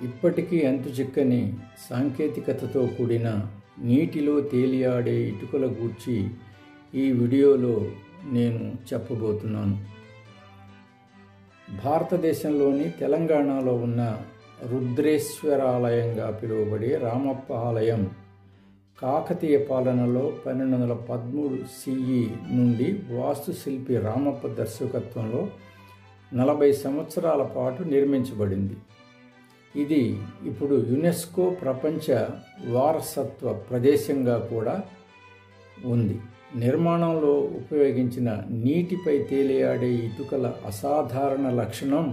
ఇప్పటికీ అంతుచిక్కని సాంకేతికతతో కూడిన నీటిలో తేలియాడే ఇటుకల గూర్చి ఈ వీడియోలో నేను చెప్పబోతున్నాను. భారతదేశంలోని తెలంగాణలో ఉన్న రుద్రేశ్వర ఆలయంగా పిలువబడే రామప్ప ఆలయం కాకతీయ పాలనలో 1213 CE నుండి వాస్తుశిల్పి రామప్ప దర్శకత్వంలో 40 సంవత్సరాల పాటు నిర్మించబడింది. ఇది ఇప్పుడు యునెస్కో ప్రపంచ వారసత్వ ప్రదేశంగా కూడా ఉంది. నిర్మాణంలో ఉపయోగించిన నీటిపై తేలియాడే ఇటుకల అసాధారణ లక్షణం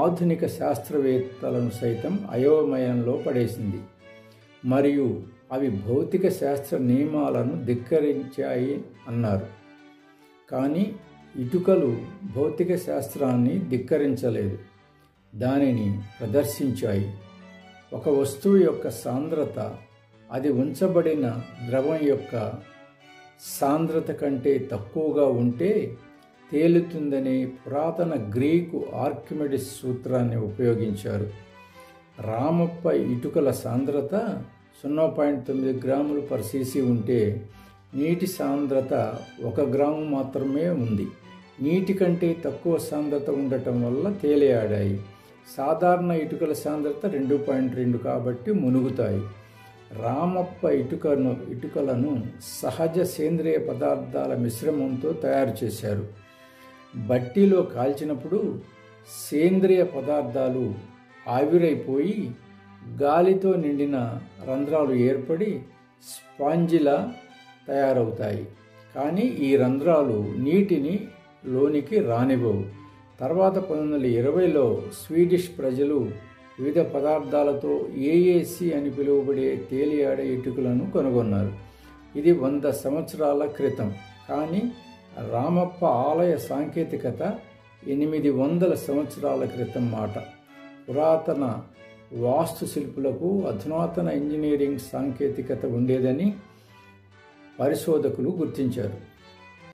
ఆధునిక శాస్త్రవేత్తలను సైతం అయోమయంలో పడేసింది మరియు అవి భౌతిక శాస్త్ర నియమాలను ధిక్కరించాయి అన్నారు. కానీ ఇటుకలు భౌతిక శాస్త్రాన్ని ధిక్కరించలేదు, దానిని ప్రదర్శించాయి. ఒక వస్తువు యొక్క సాంద్రత అది ఉంచబడిన ద్రవం యొక్క సాంద్రత కంటే తక్కువగా ఉంటే తేలుతుందనే పురాతన గ్రీకు ఆర్కిమెడిస్ సూత్రాన్ని ఉపయోగించారు. రామప్ప ఇటుకల సాంద్రత 0.9 గ్రాములు పర్ cc ఉంటే నీటి సాంద్రత 1 గ్రాము మాత్రమే ఉంది. నీటి కంటే తక్కువ సాంద్రత ఉండటం వల్ల తేలియాడాయి. సాధారణ ఇటుకల సాంద్రత 2.2 కాబట్టి మునుగుతాయి. రామప్ప ఇటుకలను సహజ సేంద్రియ పదార్థాల మిశ్రమంతో తయారు చేశారు. బట్టీలో కాల్చినప్పుడు సేంద్రియ పదార్థాలు ఆవిరైపోయి గాలితో నిండిన రంధ్రాలు ఏర్పడి స్పాంజిలా తయారవుతాయి. కానీ ఈ రంధ్రాలు నీటిని లోనికి రానివ్వవు. తర్వాత 1920లో స్వీడిష్ ప్రజలు వివిధ పదార్థాలతో AAC అని పిలువబడే తేలియాడే ఇటుకలను కనుగొన్నారు. ఇది 100 సంవత్సరాల క్రితం. కానీ రామప్ప ఆలయ సాంకేతికత 800 సంవత్సరాల క్రితం మాట. పురాతన వాస్తుశిల్పులకు అధునాతన ఇంజనీరింగ్ సాంకేతికత ఉండేదని పరిశోధకులు గుర్తించారు.